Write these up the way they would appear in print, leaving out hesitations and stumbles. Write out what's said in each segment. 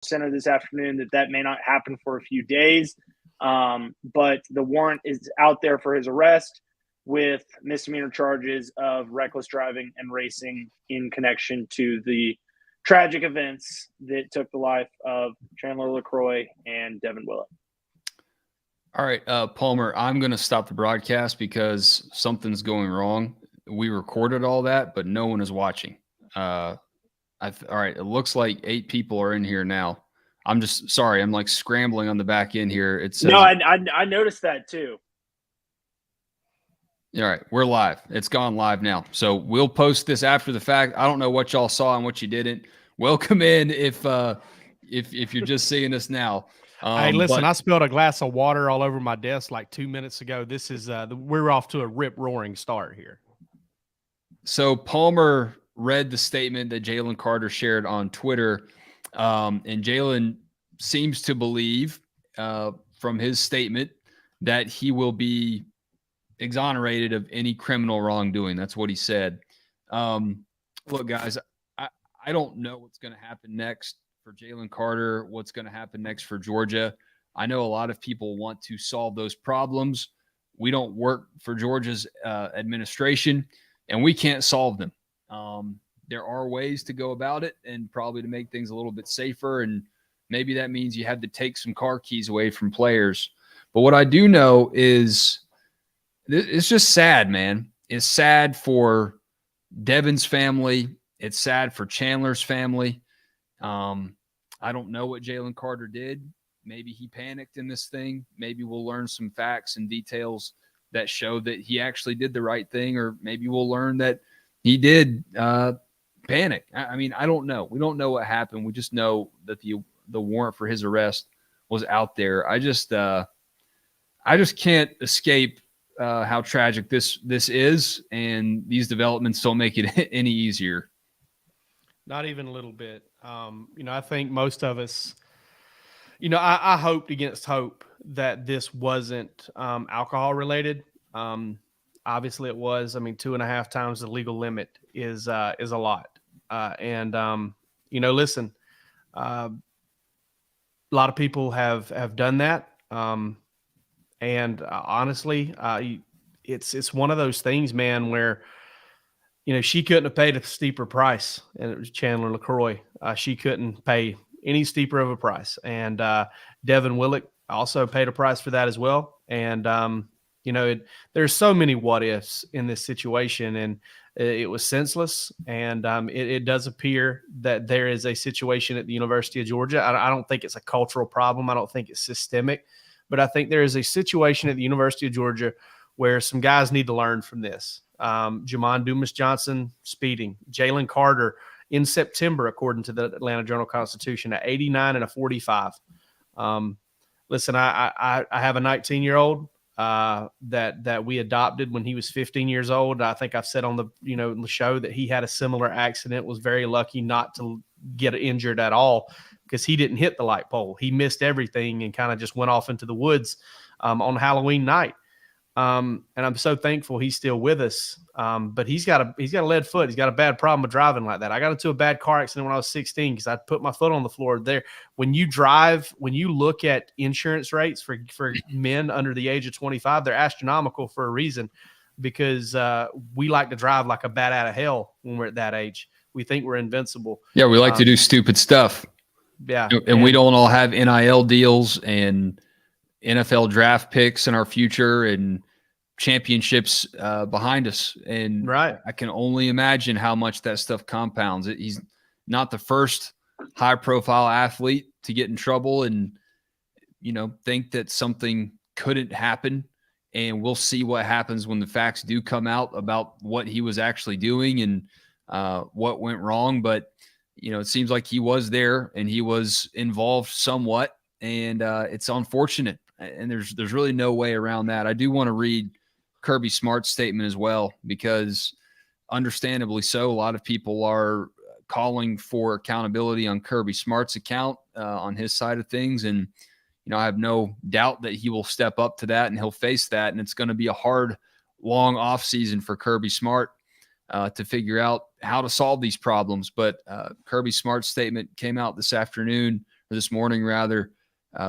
Center this afternoon that may not happen for a few days. But the warrant is out there for his arrest with misdemeanor charges of reckless driving and racing in connection to the tragic events that took the life of Chandler LaCroix and Devin Willett. All right, Palmer, I'm going to stop the broadcast because something's going wrong. We recorded all that, but no one is watching. All right, it looks like 8 people are in here now. I'm just sorry. I'm like scrambling on the back end here. It says, no, I noticed that too. All right, we're live. It's gone live now. So we'll post this after the fact. I don't know what y'all saw and what you didn't. Welcome in if you're just seeing us now. Hey, listen, I spilled a glass of water all over my desk like 2 minutes ago. This is we're off to a rip-roaring start here. So Palmer read the statement that Jalen Carter shared on Twitter, and Jalen seems to believe from his statement that he will be exonerated of any criminal wrongdoing. That's what he said. Look, guys, I don't know what's going to happen next for Jalen Carter, what's going to happen next for Georgia. I know a lot of people want to solve those problems. We don't work for Georgia's administration, and we can't solve them. There are ways to go about it and probably to make things a little bit safer, and maybe that means you have to take some car keys away from players. But what I do know is it's just sad, man. It's sad for Devin's family. It's sad for Chandler's family. I don't know what Jalen Carter did. Maybe he panicked in this thing. Maybe we'll learn some facts and details that show that he actually did the right thing, or maybe we'll learn that he did panic. I mean, I don't know. We don't know what happened. We just know that the warrant for his arrest was out there. I just can't escape how tragic this is, and these developments don't make it any easier. Not even a little bit. I think most of us, I hoped against hope that this wasn't alcohol related. Obviously it was. I mean, 2.5 times the legal limit is a lot. Listen, a lot of people have done that. Honestly, it's one of those things, man, where, she couldn't have paid a steeper price, and it was Chandler LaCroix. She couldn't pay any steeper of a price. And Devin Willett also paid a price for that as well. And, there's so many what ifs in this situation, and it was senseless. And it does appear that there is a situation at the University of Georgia. I don't think it's a cultural problem. I don't think it's systemic. But I think there is a situation at the University of Georgia where some guys need to learn from this. Jamon Dumas-Johnson speeding. Jalen Carter in September, according to the Atlanta Journal-Constitution, at 89 and a 45. Listen, I have a 19-year-old that we adopted when he was 15 years old. I think I've said on the show that he had a similar accident, was very lucky not to get injured at all because he didn't hit the light pole. He missed everything and kind of just went off into the woods on Halloween night. And I'm so thankful he's still with us. But he's got a lead foot. He's got a bad problem with driving like that. I got into a bad car accident when I was 16 because I put my foot on the floor there. When you look at insurance rates for men under the age of 25, they're astronomical for a reason, because we like to drive like a bat out of hell when we're at that age. We think we're invincible. Yeah, we like to do stupid stuff. Yeah. And we don't all have NIL deals and NFL draft picks in our future and championships behind us. And right. I can only imagine how much that stuff compounds. He's not the first high profile athlete to get in trouble and, think that something couldn't happen. And we'll see what happens when the facts do come out about what he was actually doing and what went wrong. But, it seems like he was there and he was involved somewhat, and it's unfortunate. And there's really no way around that. I do want to read Kirby Smart's statement as well, because understandably so, a lot of people are calling for accountability on Kirby Smart's account on his side of things. And, I have no doubt that he will step up to that and he'll face that. And it's going to be a hard, long off season for Kirby Smart to figure out how to solve these problems. But Kirby Smart's statement came out this afternoon this morning rather.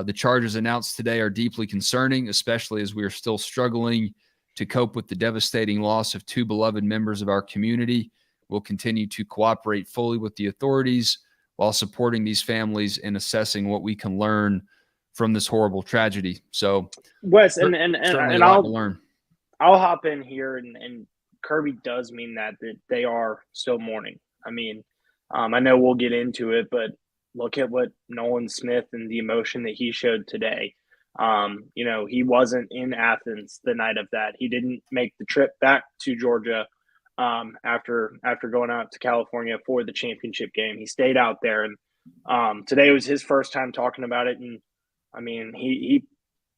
The charges announced today are deeply concerning, especially as we are still struggling to cope with the devastating loss of 2 beloved members of our community. We'll continue to cooperate fully with the authorities while supporting these families and assessing what we can learn from this horrible tragedy. So, Wes, certainly and a lot to learn. I'll hop in here, and Kirby does mean that they are still mourning. I mean, I know we'll get into it, but look at what Nolan Smith and the emotion that he showed today. He wasn't in Athens the night of that. He didn't make the trip back to Georgia after going out to California for the championship game. He stayed out there, and today was his first time talking about it. And I mean, he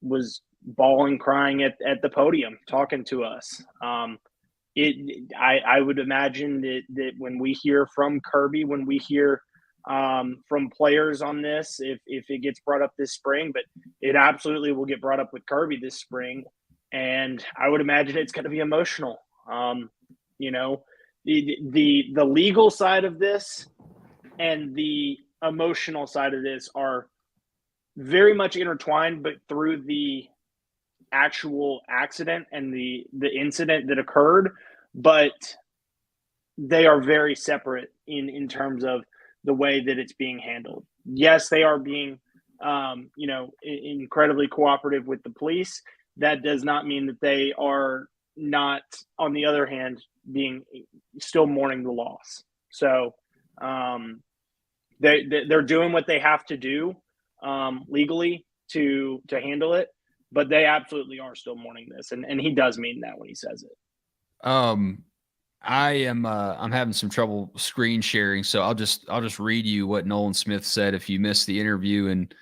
was bawling, crying at the podium, talking to us. I would imagine that when we hear from Kirby, when we hear from players on this, if it gets brought up this spring, but it absolutely will get brought up with Kirby this spring, and I would imagine it's going to be emotional. The legal side of this and the emotional side of this are very much intertwined, but through the actual accident and the incident that occurred, but they are very separate in terms of the way that it's being handled. Yes, they are being, incredibly cooperative with the police. That does not mean that they are not, on the other hand, being still mourning the loss. So they're doing what they have to do legally to handle it, but they absolutely are still mourning this, and he does mean that when he says it. I'm having some trouble screen sharing, so I'll just read you what Nolan Smith said if you missed the interview, and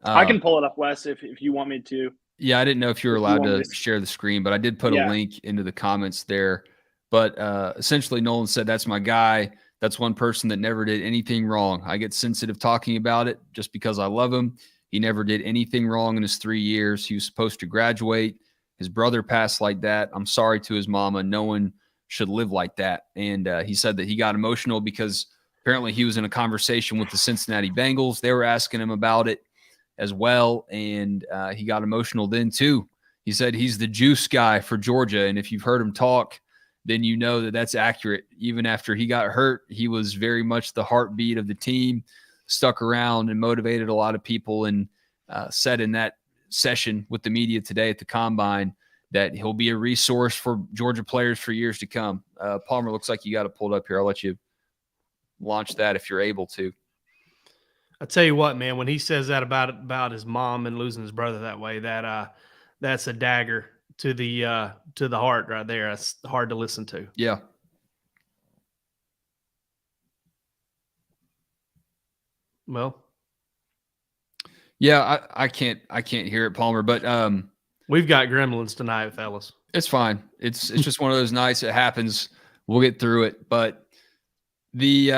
I can pull it up, Wes, if you want me to. Yeah, I didn't know if you were allowed to share the screen, but I did put a link into the comments there. But essentially, Nolan said, "That's my guy. That's one person that never did anything wrong. I get sensitive talking about it just because I love him. He never did anything wrong in his 3 years. He was supposed to graduate. His brother passed like that. I'm sorry to his mama. No one should live like that." And he said that he got emotional because apparently he was in a conversation with the Cincinnati Bengals. They were asking him about it as well, and he got emotional then too. He said he's the juice guy for Georgia, and if you've heard him talk, then you know that that's accurate. Even after he got hurt, he was very much the heartbeat of the team, stuck around and motivated a lot of people, and said in that session with the media today at the Combine that he'll be a resource for Georgia players for years to come. Palmer, looks like you got it pulled up here. I'll let you launch that if you're able to. I tell you what, man, when he says that about his mom and losing his brother that way, that's a dagger to the heart right there. That's hard to listen to. Yeah. Well, yeah, I can't hear it, Palmer, but we've got gremlins tonight, fellas. It's fine. It's just one of those nights. It happens. We'll get through it. But the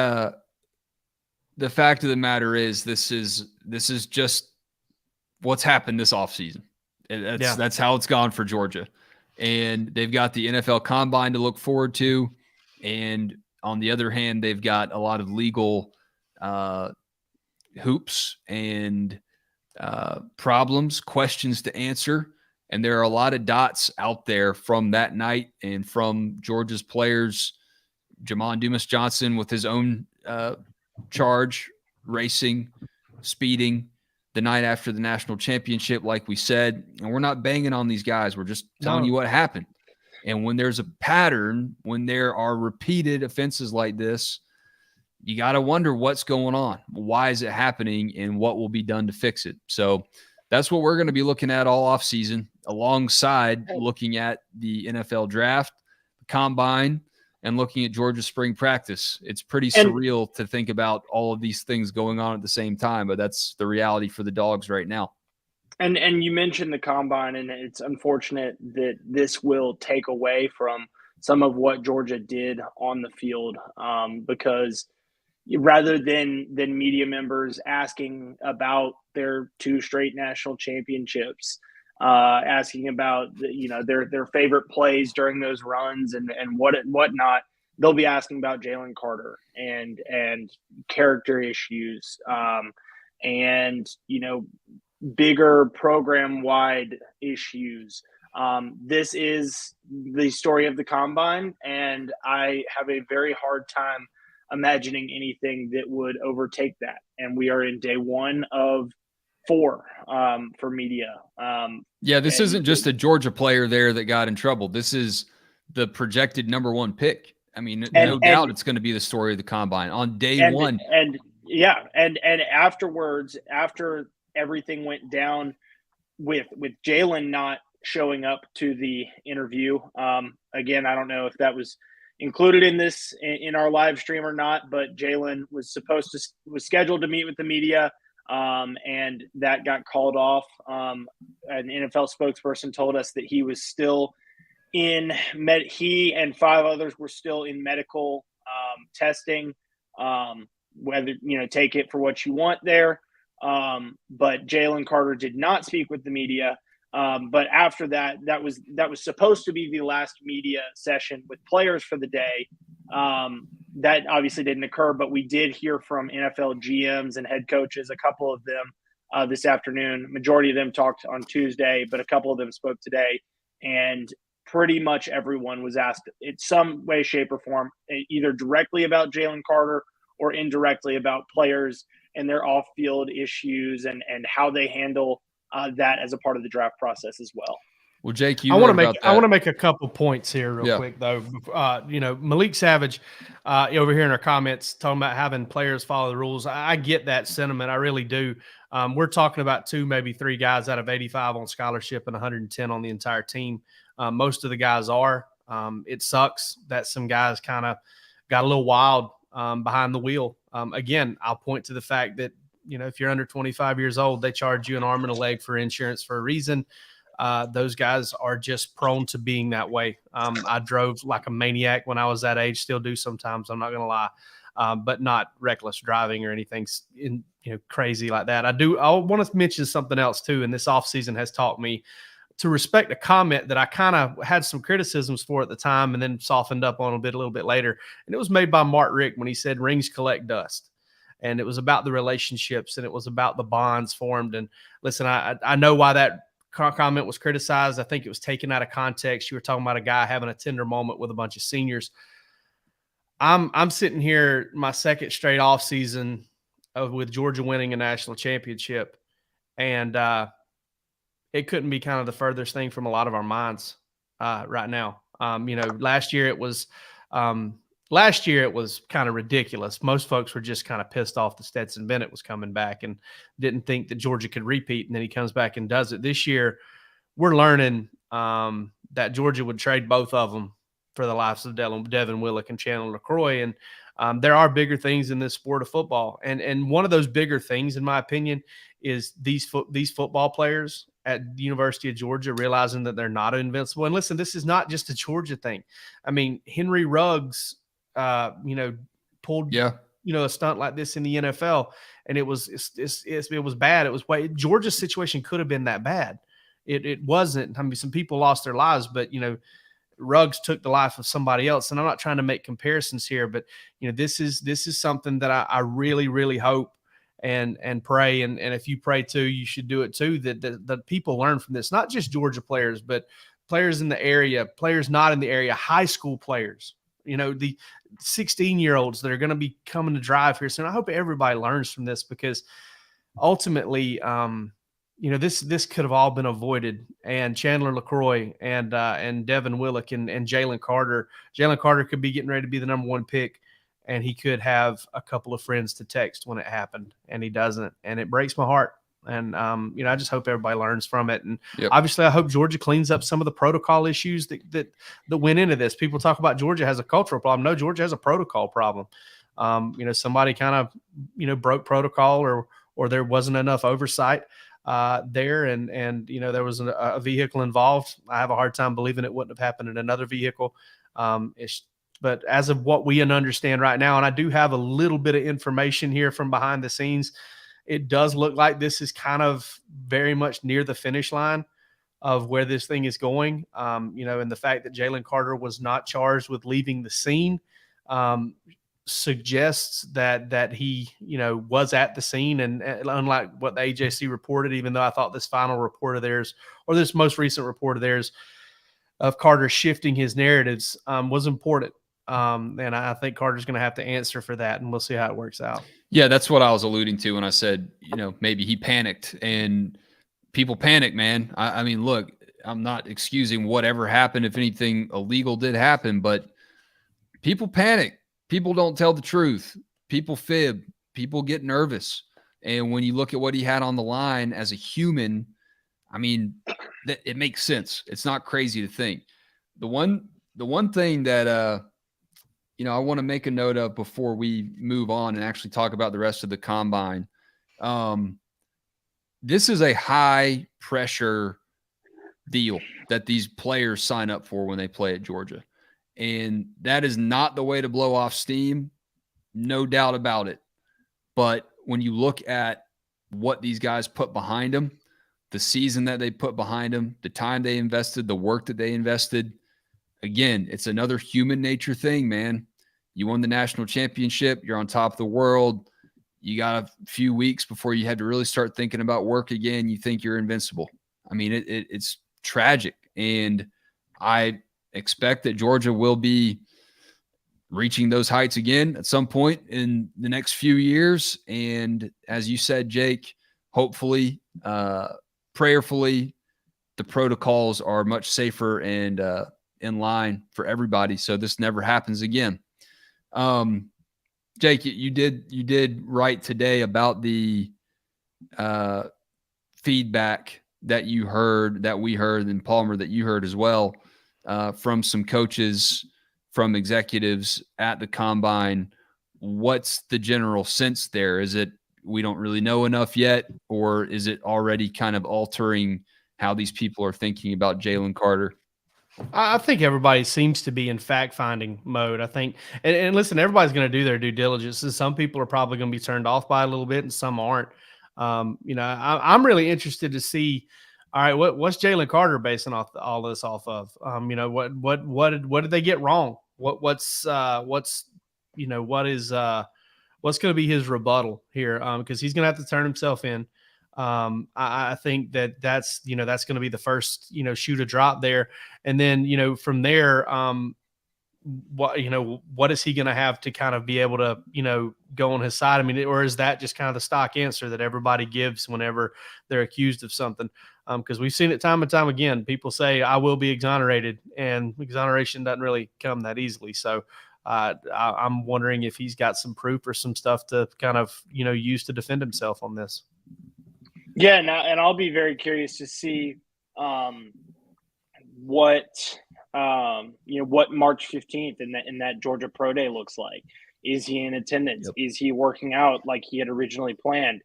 fact of the matter is, this is just what's happened this offseason. That's how it's gone for Georgia. And they've got the NFL Combine to look forward to. And on the other hand, they've got a lot of legal hoops and problems, questions to answer. And there are a lot of dots out there from that night and from Georgia's players. Jamon Dumas-Johnson with his own charge, racing, speeding the night after the national championship, like we said. And we're not banging on these guys. We're just telling you what happened. And when there's a pattern, when there are repeated offenses like this, you got to wonder what's going on. Why is it happening, and what will be done to fix it? So that's what we're going to be looking at all offseason, alongside looking at the NFL draft, the Combine, and looking at Georgia spring practice. It's pretty surreal to think about all of these things going on at the same time, but that's the reality for the Dogs right now. And you mentioned the Combine, and it's unfortunate that this will take away from some of what Georgia did on the field, because rather than media members asking about their 2 straight national championships, asking about their favorite plays during those runs and whatnot, they'll be asking about Jalen Carter and character issues, and, bigger program-wide issues. This is the story of the Combine, and I have a very hard time imagining anything that would overtake that. And we are in day 1 of 4 for media. This isn't just a Georgia player there that got in trouble. This is the projected number 1 pick. I mean, no doubt it's going to be the story of the Combine on day 1. And afterwards, after everything went down with Jalen not showing up to the interview, again, I don't know if that was included in our live stream or not, but Jalen was scheduled to meet with the media, and that got called off. An NFL spokesperson told us that he was still he and 5 others were still in medical testing. Whether, take it for what you want there. But Jalen Carter did not speak with the media. But after that was supposed to be the last media session with players for the day. That obviously didn't occur, but we did hear from NFL GMs and head coaches, a couple of them this afternoon. Majority of them talked on Tuesday, but a couple of them spoke today. And pretty much everyone was asked in some way, shape, or form, either directly about Jalen Carter or indirectly about players and their off-field issues and how they handle that as a part of the draft process as well. Well, Jake, I want to make a couple points here real quick, though. Malik Savage over here in our comments talking about having players follow the rules. I get that sentiment. I really do. We're talking about 2, maybe 3 guys out of 85 on scholarship and 110 on the entire team. Most of the guys are. It sucks that some guys kind of got a little wild behind the wheel. Again, I'll point to the fact that, if you're under 25 years old, they charge you an arm and a leg for insurance for a reason. Those guys are just prone to being that way. I drove like a maniac when I was that age, still do sometimes, I'm not going to lie, but not reckless driving or anything crazy like that. I want to mention something else too, and this offseason has taught me to respect a comment that I kind of had some criticisms for at the time and then softened up on a little bit later. And it was made by Mark Richt when he said rings collect dust. And it was about the relationships and it was about the bonds formed. And listen, I know why that comment was criticized. I think it was taken out of context. You were talking about a guy having a tender moment with a bunch of seniors. I'm sitting here my second straight off season with Georgia winning a national championship. And, it couldn't be kind of the furthest thing from a lot of our minds right now. Last year it was kind of ridiculous. Most folks were just kind of pissed off that Stetson Bennett was coming back and didn't think that Georgia could repeat. And then he comes back and does it. This year, we're learning that Georgia would trade both of them for the lives of Devin Willock and Chandler LaCroix. And there are bigger things in this sport of football. And one of those bigger things, in my opinion, is these football players at the University of Georgia realizing that they're not invincible. And listen, this is not just a Georgia thing. I mean, Henry Ruggs, pulled, a stunt like this in the NFL, and it was bad. It was Georgia's situation could have been that bad. It wasn't. I mean, some people lost their lives, but Ruggs took the life of somebody else. And I'm not trying to make comparisons here, but this is something that I really, really hope and pray. And if you pray too, you should do it too, that people learn from this, not just Georgia players, but players in the area, players not in the area, high school players, the 16-year-olds that are going to be coming to drive here soon. I hope everybody learns from this, because ultimately, this could have all been avoided. And Chandler LaCroix and Devin Willock and Jalen Carter. Jalen Carter could be getting ready to be the number 1 pick, and he could have a couple of friends to text when it happened, and he doesn't. And it breaks my heart. And, I just hope everybody learns from it. And obviously I hope Georgia cleans up some of the protocol issues that went into this. People talk about Georgia has a cultural problem. No, Georgia has a protocol problem. Somebody kind of, broke protocol or there wasn't enough oversight there. And there was a vehicle involved. I have a hard time believing it wouldn't have happened in another vehicle. But as of what we understand right now, and I do have a little bit of information here from behind the scenes, it does look like this is kind of very much near the finish line of where this thing is going. And the fact that Jalen Carter was not charged with leaving the scene suggests that he, was at the scene, and unlike what the AJC reported, even though I thought this final report of theirs, or this most recent report of theirs, of Carter shifting his narratives, was important. And I think Carter's going to have to answer for that, and we'll see how it works out. Yeah, that's what I was alluding to when I said, maybe he panicked, and people panic, man. I mean, look, I'm not excusing whatever happened if anything illegal did happen, but people panic. People don't tell the truth. People fib. People get nervous. And when you look at what he had on the line as a human, I mean, it makes sense. It's not crazy to think. The one thing that I want to make a note of before we move on and actually talk about the rest of the combine. This is a high pressure deal that these players sign up for when they play at Georgia. And that is not the way to blow off steam. No doubt about it. But when you look at what these guys put behind them, the season that they put behind them, the time they invested, the work that they invested, again, it's another human nature thing, man. You won the national championship. You're on top of the world. You got a few weeks before you had to really start thinking about work again. You think you're invincible. I mean, it's tragic. And I expect that Georgia will be reaching those heights again at some point in the next few years. And as you said, Jake, hopefully, prayerfully, the protocols are much safer and in line for everybody, so this never happens again. Jake, you did write today about the feedback that you heard, that we heard, and Palmer, that you heard as well, from some coaches, from executives at the combine. What's the general sense there? Is it we don't really know enough yet, or is it already kind of altering how these people are thinking about Jalen Carter? I think everybody seems to be in fact-finding mode. I think, and listen, everybody's going to do their due diligence. And some people are probably going to be turned off by it a little bit, and some aren't. I'm really interested to see. All right, what's Jalen Carter basing all this off of? What did they get wrong? What's going to be his rebuttal here? Because he's going to have to turn himself in. I think that's going to be the first, shoe to drop there. And then, from there, what is he going to have to kind of be able to, go on his side? I mean, or is that just kind of the stock answer that everybody gives whenever they're accused of something? Because we've seen it time and time again. People say, I will be exonerated, and exoneration doesn't really come that easily. So I'm wondering if he's got some proof or some stuff to kind of, use to defend himself on this. Yeah, and I'll be very curious to see what March 15th in that Georgia Pro Day looks like. Is he in attendance? Yep. Is he working out like he had originally planned?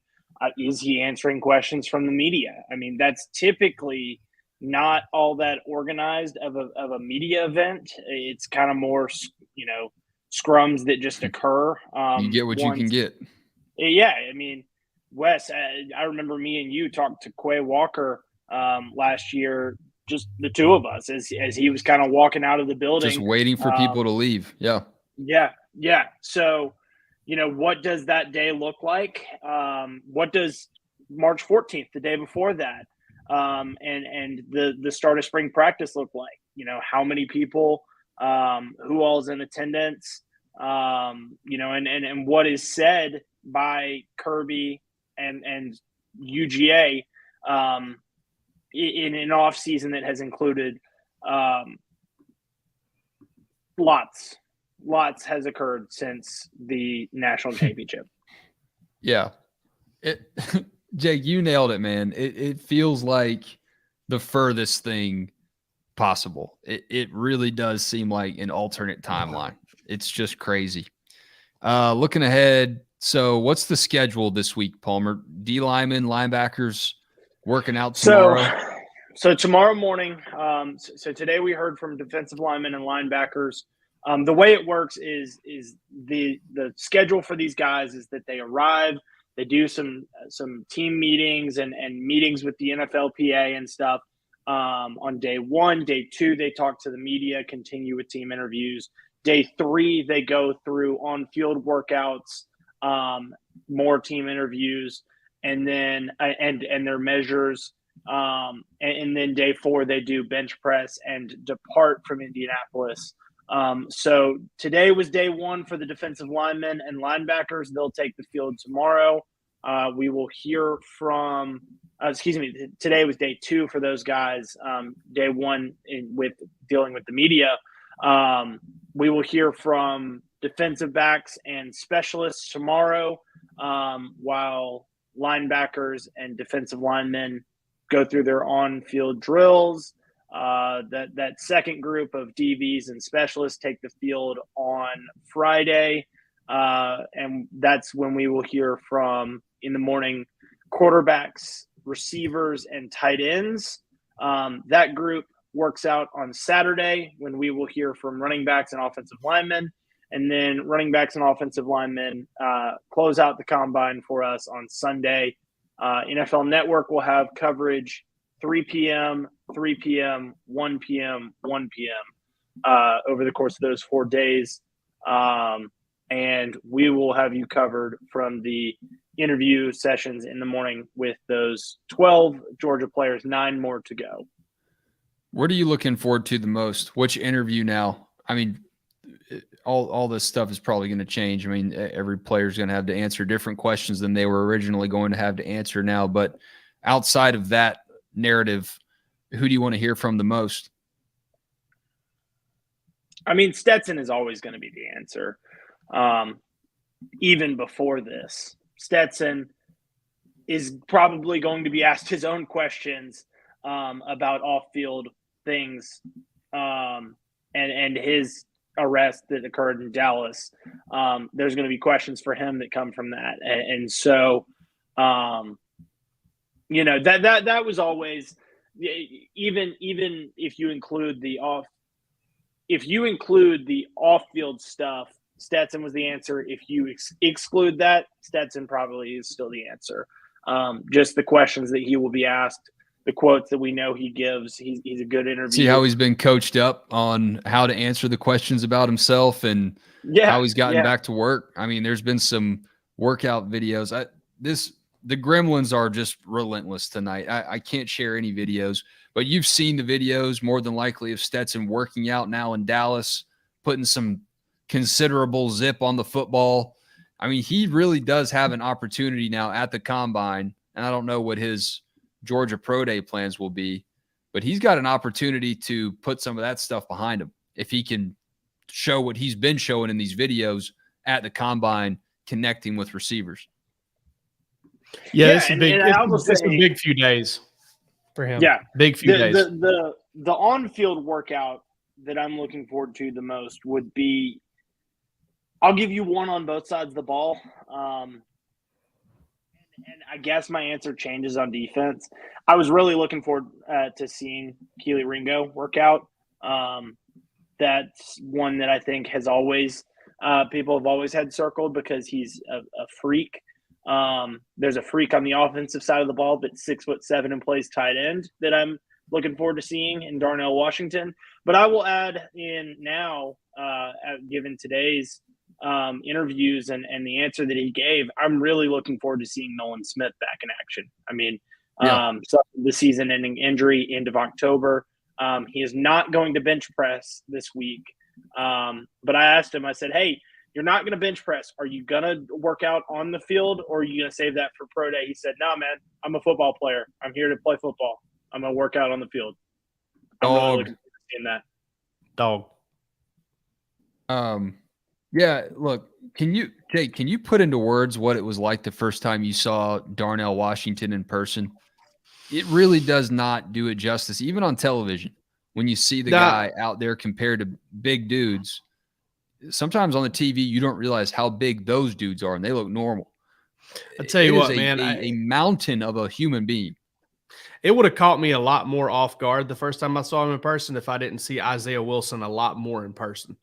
Is he answering questions from the media? I mean, that's typically not all that organized of a media event. It's kind of more, scrums that just occur. You get what you can get. Yeah, I mean, Wes, I remember me and you talked to Quay Walker last year, just the two of us, as he was kind of walking out of the building. Just waiting for people to leave. Yeah. Yeah. So, what does that day look like? What does March 14th, the day before that, and the start of spring practice look like? How many people, who all is in attendance, and what is said by Kirby and UGA in an off season that has included lots has occurred since the national championship. Yeah. Jake, you nailed it, man. It feels like the furthest thing possible. It really does seem like an alternate timeline. It's just crazy. Looking ahead, so what's the schedule this week, Palmer? D linemen, linebackers working out tomorrow? So tomorrow morning, so today we heard from defensive linemen and linebackers. The way it works is the schedule for these guys is that they arrive, they do some team meetings and meetings with the NFLPA and stuff on day one. Day two, they talk to the media, continue with team interviews. Day 3, they go through on-field workouts, more team interviews, and then and their measures. And then day 4, they do bench press and depart from Indianapolis. So today was day 1 for the defensive linemen and linebackers. They'll take the field tomorrow. We will hear from today was day 2 for those guys. Day 1 with dealing with the media. We will hear from defensive backs and specialists tomorrow, while linebackers and defensive linemen go through their on-field drills. That second group of DBs and specialists take the field on Friday, and that's when we will hear from, in the morning, quarterbacks, receivers, and tight ends. That group works out on Saturday, when we will hear from running backs and offensive linemen. And then running backs and offensive linemen close out the combine for us on Sunday. NFL Network will have coverage 3 p.m., 3 p.m., 1 p.m., 1 p.m. Over the course of those 4 days. And we will have you covered from the interview sessions in the morning with those 12 Georgia players, 9 more to go. What are you looking forward to the most? Which interview now? I mean, all this stuff is probably going to change. I mean, every player is going to have to answer different questions than they were originally going to have to answer now. But outside of that narrative, who do you want to hear from the most? I mean, Stetson is always going to be the answer. Even before this, Stetson is probably going to be asked his own questions about off-field things and his arrest that occurred in Dallas. There's going to be questions for him that come from that. And so, you know, that was always, even if you include the off-field stuff, Stetson was the answer. If you exclude that, Stetson probably is still the answer. Just the questions that he will be asked, the quotes that we know he gives. He's a good interviewer. See how he's been coached up on how to answer the questions about himself and how he's gotten back to work. I mean, there's been some workout videos. The gremlins are just relentless tonight. I can't share any videos, but you've seen the videos more than likely of Stetson working out now in Dallas, putting some considerable zip on the football. I mean, he really does have an opportunity now at the combine, and I don't know what his Georgia Pro Day plans will be, but he's got an opportunity to put some of that stuff behind him if he can show what he's been showing in these videos at the combine, connecting with receivers. It's a big few days for him. Yeah, big few days. The on-field workout that I'm looking forward to the most would be, I'll give you one on both sides of the ball. And I guess my answer changes on defense. I was really looking forward to seeing Keely Ringo work out. That's one that I think has always people have always had circled because he's a freak. There's a freak on the offensive side of the ball, but 6'7" and plays tight end that I'm looking forward to seeing in Darnell Washington. But I will add in now, given today's interviews and the answer that he gave, I'm really looking forward to seeing Nolan Smith back in action. I mean, so the season-ending injury end of October. He is not going to bench press this week. But I asked him, I said, hey, you're not going to bench press. Are you going to work out on the field, or are you going to save that for pro day? He said, no, man, I'm a football player. I'm here to play football. I'm going to work out on the field. I'm really looking forward to seeing that. Dog. Yeah, look, Jake, can you put into words what it was like the first time you saw Darnell Washington in person? It really does not do it justice, even on television. When you see the guy out there compared to big dudes, sometimes on the TV, you don't realize how big those dudes are, and they look normal. I tell you what, man, a mountain of a human being. It would have caught me a lot more off guard the first time I saw him in person if I didn't see Isaiah Wilson a lot more in person.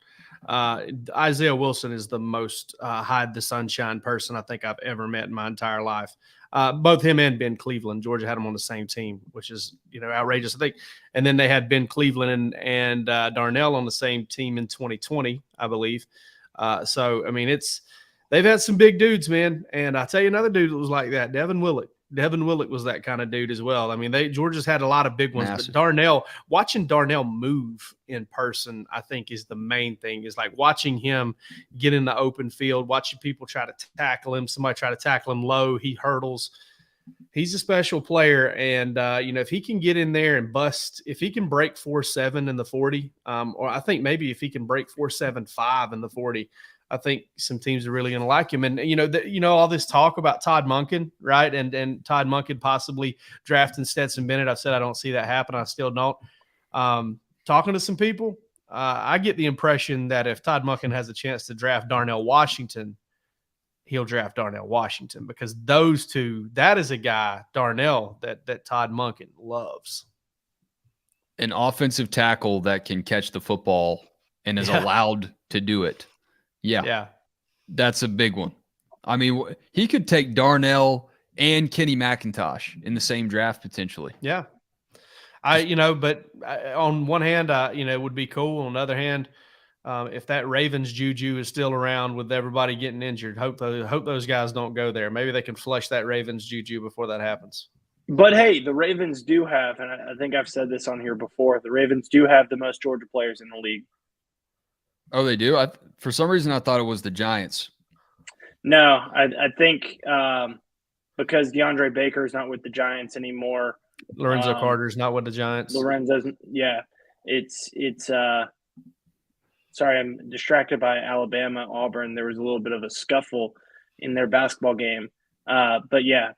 Isaiah Wilson is the most hide the sunshine person I think I've ever met in my entire life. Both him and Ben Cleveland. Georgia had them on the same team, which is, outrageous, I think. And then they had Ben Cleveland and Darnell on the same team in 2020, I believe. So, I mean, they've had some big dudes, man. And I'll tell you another dude that was like that, Devin Willock. Devin Willock was that kind of dude as well. I mean, Georgia's had a lot of big ones, Massive. but watching Darnell move in person, I think is the main thing, is like watching him get in the open field, watching people try to tackle him, somebody try to tackle him low, he hurdles. He's a special player. And, if he can get in there and bust, if he can break 4.7 in the 40, or I think maybe if he can break 4.75 in the 40, I think some teams are really going to like him. And, all this talk about Todd Monken, right? And Todd Monken possibly drafting Stetson Bennett. I've said I don't see that happen. I still don't. Talking to some people, I get the impression that if Todd Monken has a chance to draft Darnell Washington, he'll draft Darnell Washington, because those two, that is a guy, Darnell, that Todd Monken loves. An offensive tackle that can catch the football and is allowed to do it. Yeah. That's a big one. I mean, he could take Darnell and Kenny McIntosh in the same draft potentially. Yeah. But on one hand, it would be cool. On the other hand, if that Ravens juju is still around with everybody getting injured, hope those guys don't go there. Maybe they can flush that Ravens juju before that happens. But hey, the Ravens do have, and I think I've said this on here before, the Ravens do have the most Georgia players in the league. Oh, they do? For some reason, I thought it was the Giants. No, I think because DeAndre Baker's not with the Giants anymore. Lorenzo Carter's not with the Giants. Lorenzo's, yeah. It's sorry, I'm distracted by Alabama, Auburn. There was a little bit of a scuffle in their basketball game. But yeah,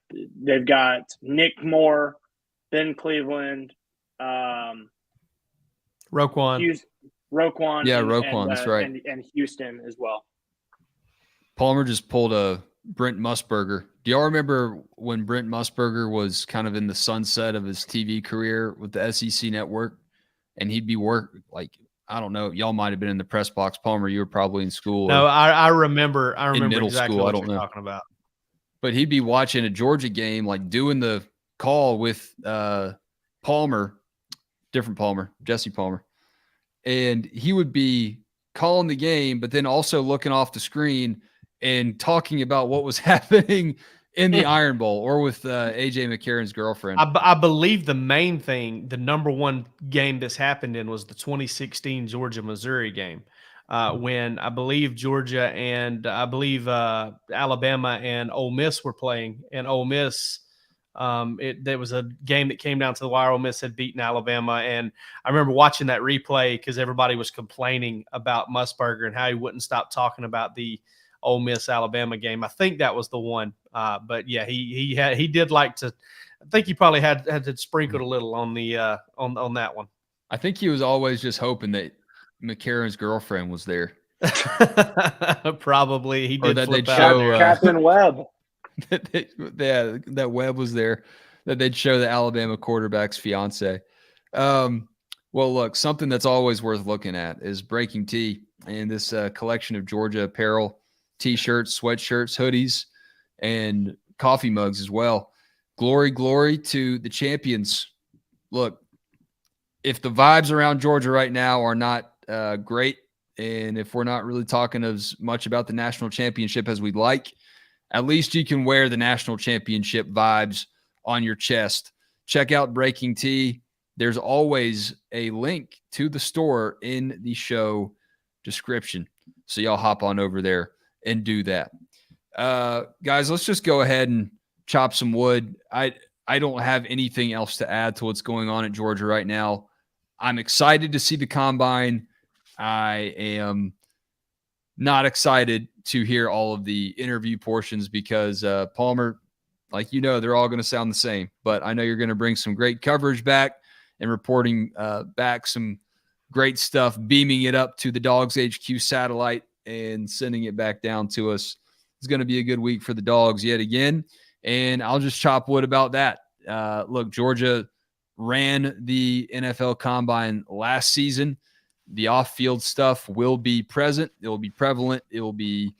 they've got Nick Moore, Ben Cleveland, Roquan. Yeah, and, Roquan, that's right. And Houston as well. Palmer just pulled a Brent Musburger. Do y'all remember when Brent Musburger was kind of in the sunset of his TV career with the SEC network? And he'd be I don't know, y'all might have been in the press box. Palmer, you were probably in school. No, I remember middle exactly school, what I don't you're know. talking about. But he'd be watching a Georgia game, like doing the call with Palmer, different Palmer, Jesse Palmer. And he would be calling the game, but then also looking off the screen and talking about what was happening in the Iron Bowl or with AJ McCarron's girlfriend. I believe the main thing, the number one game this happened in was the 2016 Georgia-Missouri game. When I believe Georgia and I believe Alabama and Ole Miss were playing, and Ole Miss, there was a game that came down to the wire. Ole Miss had beaten Alabama, and I remember watching that replay because everybody was complaining about Musburger and how he wouldn't stop talking about the Ole Miss Alabama game. I think that was the one, but yeah, he did like to. I think he probably had to sprinkle a little on the on that one. I think he was always just hoping that McCarron's girlfriend was there. Probably he did. Or that flip they'd out. show Catherine Webb. that Webb was there. That they'd show the Alabama quarterback's fiance. Well, look, something that's always worth looking at is Breaking Tea and this collection of Georgia apparel, T-shirts, sweatshirts, hoodies, and coffee mugs as well. Glory to the champions. Look, if the vibes around Georgia right now are not great, and if we're not really talking as much about the national championship as we'd like, at least you can wear the national championship vibes on your chest. Check out Breaking Tea. There's always a link to the store in the show description. So y'all hop on over there and do that. Guys, let's just go ahead and chop some wood. I don't have anything else to add to what's going on at Georgia right now. I'm excited to see the combine. I am not excited to hear all of the interview portions because Palmer, they're all going to sound the same. But I know you're going to bring some great coverage back and reporting back some great stuff, beaming it up to the DawgsHQ satellite and sending it back down to us. It's going to be a good week for the Dogs yet again. And I'll just chop wood about that. Look, Georgia ran the NFL Combine last season. The off-field stuff will be present. It will be prevalent. It will be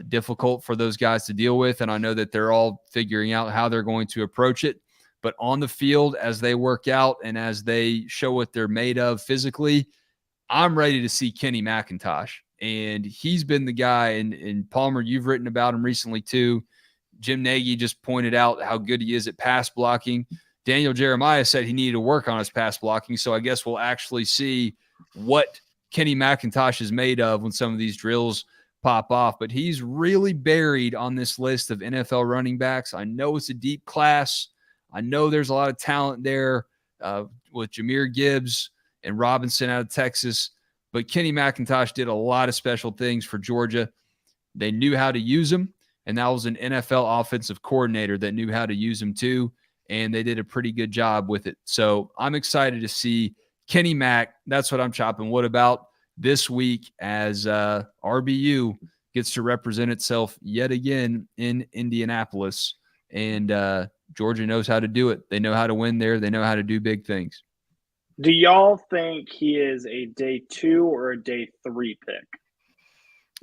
difficult for those guys to deal with. And I know that they're all figuring out how they're going to approach it. But on the field, as they work out and as they show what they're made of physically, I'm ready to see Kenny McIntosh. And he's been the guy, and Palmer, you've written about him recently too. Jim Nagy just pointed out how good he is at pass blocking. Daniel Jeremiah said he needed to work on his pass blocking. So I guess we'll actually see what Kenny McIntosh is made of when some of these drills pop off. But he's really buried on this list of NFL running backs. I know it's a deep class. I know there's a lot of talent there with Jahmyr Gibbs and Robinson out of Texas. But Kenny McIntosh did a lot of special things for Georgia. They knew how to use him, and that was an NFL offensive coordinator that knew how to use him too, and they did a pretty good job with it. So I'm excited to see Kenny Mack. That's what I'm chopping wood about this week as RBU gets to represent itself yet again in Indianapolis. And Georgia knows how to do it. They know how to win there. They know how to do big things. Do y'all think he is a day 2 or a day 3 pick?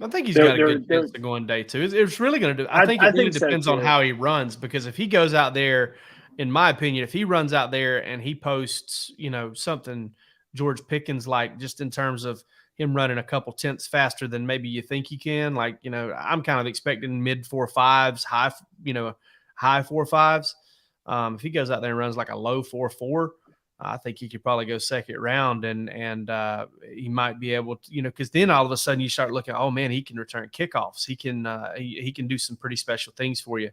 I think he's got a good chance to go on day 2. It's really going to do. I think it really depends on how he runs, because if he goes out there, in my opinion, if he runs out there and he posts, something George Pickens like, just in terms of him running a couple tenths faster than maybe you think he can, I'm kind of expecting mid 4.5s, high 4.5s. If he goes out there and runs like a low 4.4, I think he could probably go second round, and he might be able to, because then all of a sudden you start looking, oh man, he can return kickoffs. He can do some pretty special things for you.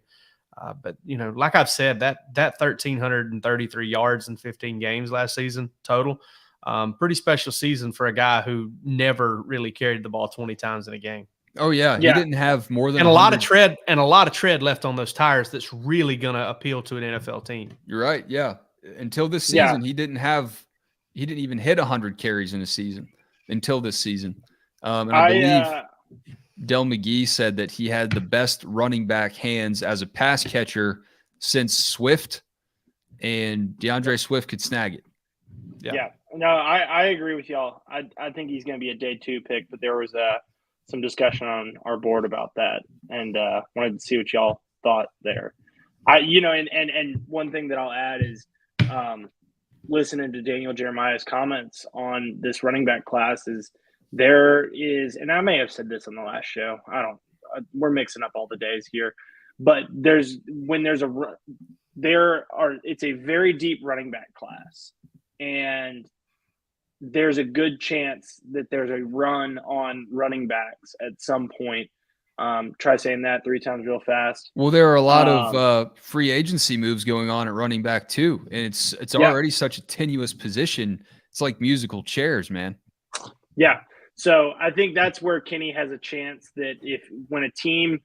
But like I've said, that 1,333 yards in 15 games last season total, pretty special season for a guy who never really carried the ball 20 times in a game. Oh yeah. He didn't have more than a lot of tread left on those tires. That's really going to appeal to an NFL team. You're right. Yeah. Until this season, he didn't even hit 100 carries in a season until this season. And I believe Del McGee said that he had the best running back hands as a pass catcher since Swift, and DeAndre Swift could snag it. Yeah. No, I agree with y'all. I think he's going to be a day 2 pick, but there was some discussion on our board about that, and wanted to see what y'all thought there. And one thing that I'll add is listening to Daniel Jeremiah's comments on this running back class is there is, and I may have said this on the last show, we're mixing up all the days here, but it's a very deep running back class, and there's a good chance that there's a run on running backs at some point. Try saying that 3 times real fast. Well, there are a lot of free agency moves going on at running back too, and it's already such a tenuous position. It's like musical chairs, man. Yeah. So I think that's where Kenny has a chance that when a team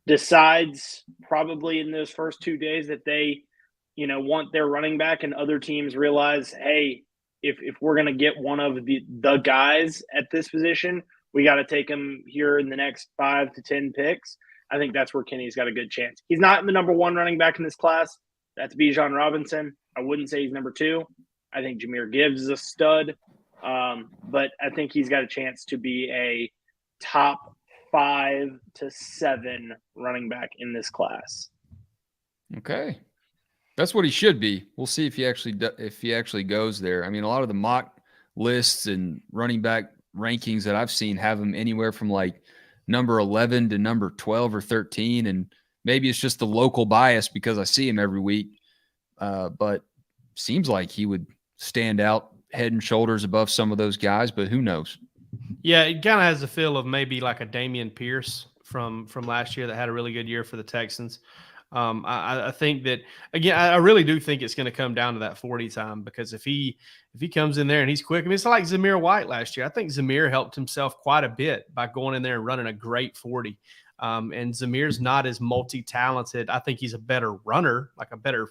decides probably in those first 2 days that they, want their running back, and other teams realize, hey, if we're going to get one of the guys at this position, we got to take him here in the next 5 to 10 picks. I think that's where Kenny's got a good chance. He's not the number 1 running back in this class. That's Bijan Robinson. I wouldn't say he's number 2. I think Jahmyr Gibbs is a stud. But I think he's got a chance to be a top 5 to 7 running back in this class. Okay. That's what he should be. We'll see if he actually goes there. I mean, a lot of the mock lists and running back rankings that I've seen have him anywhere from like number 11 to number 12 or 13. And maybe it's just the local bias because I see him every week. But seems like he would stand out head and shoulders above some of those guys, but who knows? Yeah, it kind of has the feel of maybe like a Dameon Pierce from last year that had a really good year for the Texans. I think that, again, I really do think it's going to come down to that 40 time, because if he comes in there and he's quick, I mean, it's like Zamir White last year. I think Zamir helped himself quite a bit by going in there and running a great 40. And Zamir's not as multi-talented. I think he's a better runner, like a better,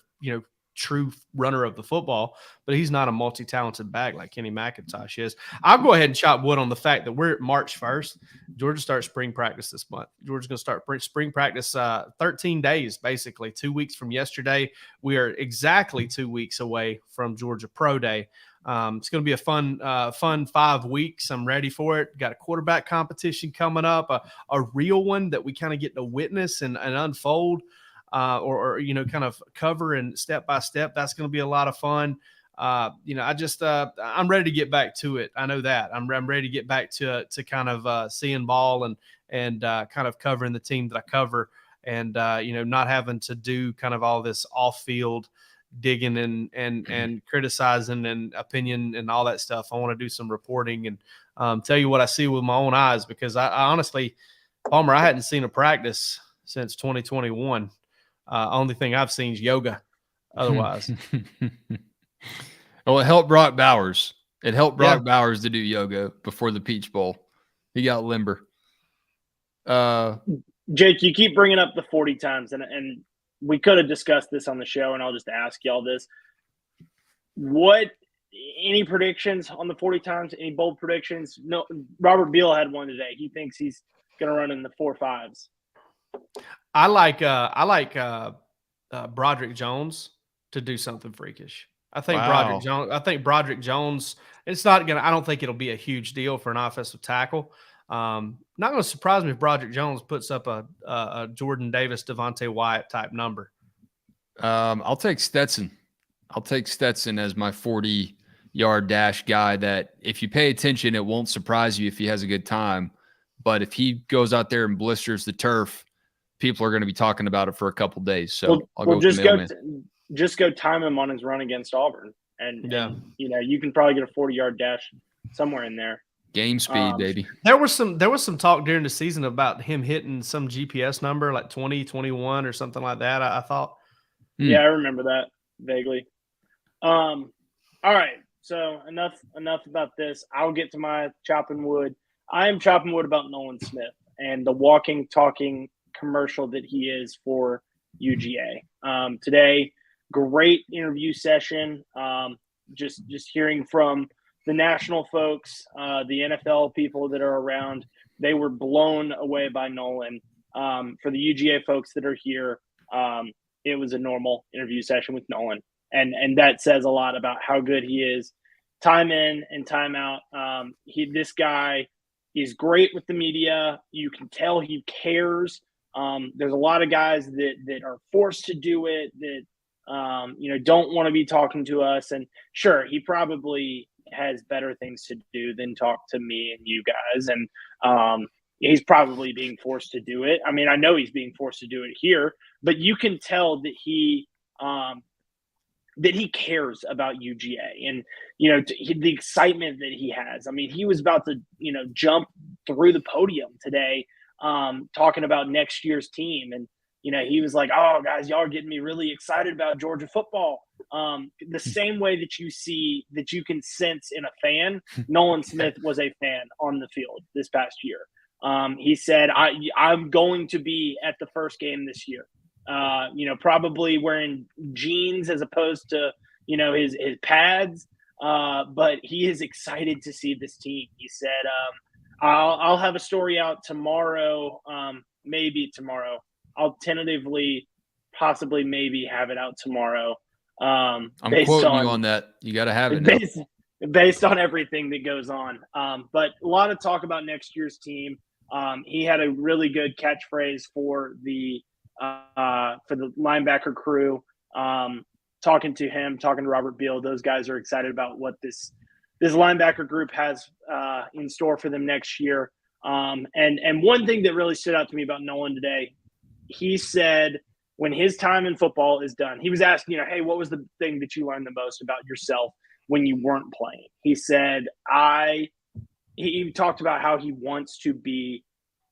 true runner of the football, but he's not a multi-talented back like Kenny McIntosh is. I'll go ahead and chop wood on the fact that we're at March 1st. Georgia starts spring practice this month. Georgia's going to start spring practice 13 days, basically 2 weeks from yesterday. We are exactly 2 weeks away from Georgia Pro Day. It's going to be a fun 5 weeks. I'm ready for it. Got a quarterback competition coming up, a real one that we kind of get to witness and unfold, or kind of cover and step by step. That's going to be a lot of fun. I'm ready to get back to it. I know that I'm ready to get back to kind of seeing ball and kind of covering the team that I cover, and not having to do kind of all this off field digging and criticizing and opinion and all that stuff. I want to do some reporting and tell you what I see with my own eyes, because I honestly, Palmer, I hadn't seen a practice since 2021. Only thing I've seen is yoga. Otherwise, well, it helped Brock Bowers. It helped Brock Bowers to do yoga before the Peach Bowl. He got limber. Jake, you keep bringing up the 40 times, and we could have discussed this on the show, and I'll just ask y'all this. Any predictions on the 40 times? Any bold predictions? No, Robert Beal had one today. He thinks he's going to run in the 4.5s. I like Broderick Jones to do something freakish. I think Broderick Jones, it's not going to, I don't think it'll be a huge deal for an offensive tackle. Not going to surprise me if Broderick Jones puts up a Jordan Davis, Devontae Wyatt type number. I'll take Stetson. I'll take Stetson as my 40-yard dash guy that if you pay attention, it won't surprise you if he has a good time. But if he goes out there and blisters the turf, people are going to be talking about it for a couple days. So I'll go with the mailman. Just go time him on his run against Auburn. And you can probably get a 40-yard dash somewhere in there. Game speed, baby. There was some talk during the season about him hitting some GPS number like 20, 21 or something like that, I thought. Yeah, I remember that vaguely. All right. So enough about this. I'll get to my chopping wood. I am chopping wood about Nolan Smith and the walking, talking commercial that he is for UGA. Today, great interview session. Just hearing from the national folks, the NFL people that are around, they were blown away by Nolan. For the UGA folks that are here, it was a normal interview session with Nolan. And that says a lot about how good he is. Time in and time out. This guy is great with the media. You can tell he cares. There's a lot of guys that are forced to do it, that don't want to be talking to us. And sure, he probably has better things to do than talk to me and you guys. And he's probably being forced to do it. I mean, I know he's being forced to do it here, but you can tell that he cares about UGA and, the excitement that he has. I mean, he was about to, jump through the podium today, talking about next year's team. And, he was like, oh, guys, y'all are getting me really excited about Georgia football. The same way that you can sense in a fan, Nolan Smith was a fan on the field this past year. He said, I'm going to be at the first game this year. Probably wearing jeans as opposed to, his pads. But he is excited to see this team. He said, I'll have a story out tomorrow, maybe tomorrow. I'll tentatively, possibly, maybe have it out tomorrow. I'm quoting you on that. You got to have it now. Based on everything that goes on. But a lot of talk about next year's team. He had a really good catchphrase for the linebacker crew. Talking to Robert Beal, those guys are excited about what this linebacker group has in store for them next year. And one thing that really stood out to me about Nolan today, he said when his time in football is done, he was asked, hey, what was the thing that you learned the most about yourself when you weren't playing? He said, he talked about how he wants to be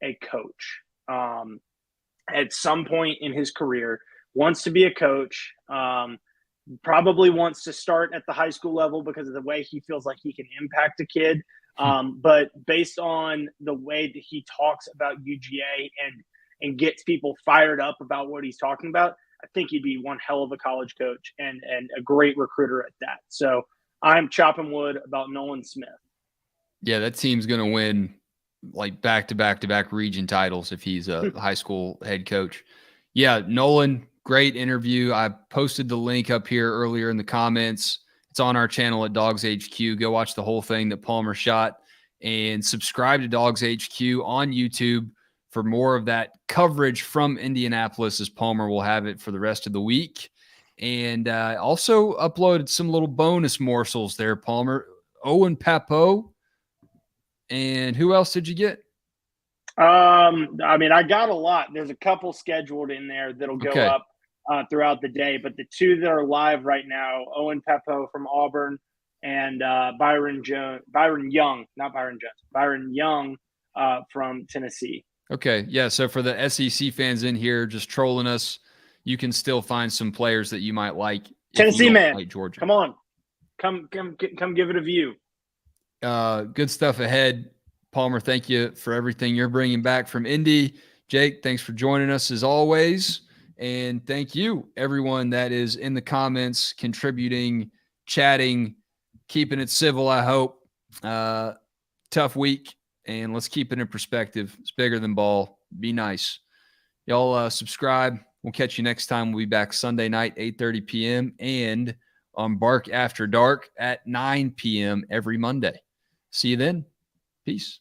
a coach. At some point in his career, wants to be a coach, probably wants to start at the high school level because of the way he feels like he can impact a kid. But based on the way that he talks about UGA and gets people fired up about what he's talking about, I think he'd be one hell of a college coach and a great recruiter at that. So I'm chopping wood about Nolan Smith. Yeah, that team's going to win like back-to-back region titles if he's a high school head coach. Yeah, Nolan, great interview. I posted the link up here earlier in the comments. It's on our channel at DawgsHQ. Go watch the whole thing that Palmer shot, and subscribe to DawgsHQ on YouTube for more of that coverage from Indianapolis, as Palmer will have it for the rest of the week. And also uploaded some little bonus morsels there, Palmer. Owen Papo. And who else did you get? I mean, I got a lot. There's a couple scheduled in there that'll go Okay. up throughout the day, but the two that are live right now, Owen Papo from Auburn and Byron Young from Tennessee. Okay. Yeah. So for the SEC fans in here just trolling us, you can still find some players that you might like. Tennessee man, like Georgia. Come on. Come give it a view. Good stuff ahead. Palmer, thank you for everything you're bringing back from Indy. Jake, thanks for joining us as always. And thank you, everyone that is in the comments, contributing, chatting, keeping it civil, I hope. Tough week, and let's keep it in perspective. It's bigger than ball. Be nice. Y'all subscribe. We'll catch you next time. We'll be back Sunday night, 8:30 p.m. and on Bark After Dark at 9 p.m. every Monday. See you then. Peace.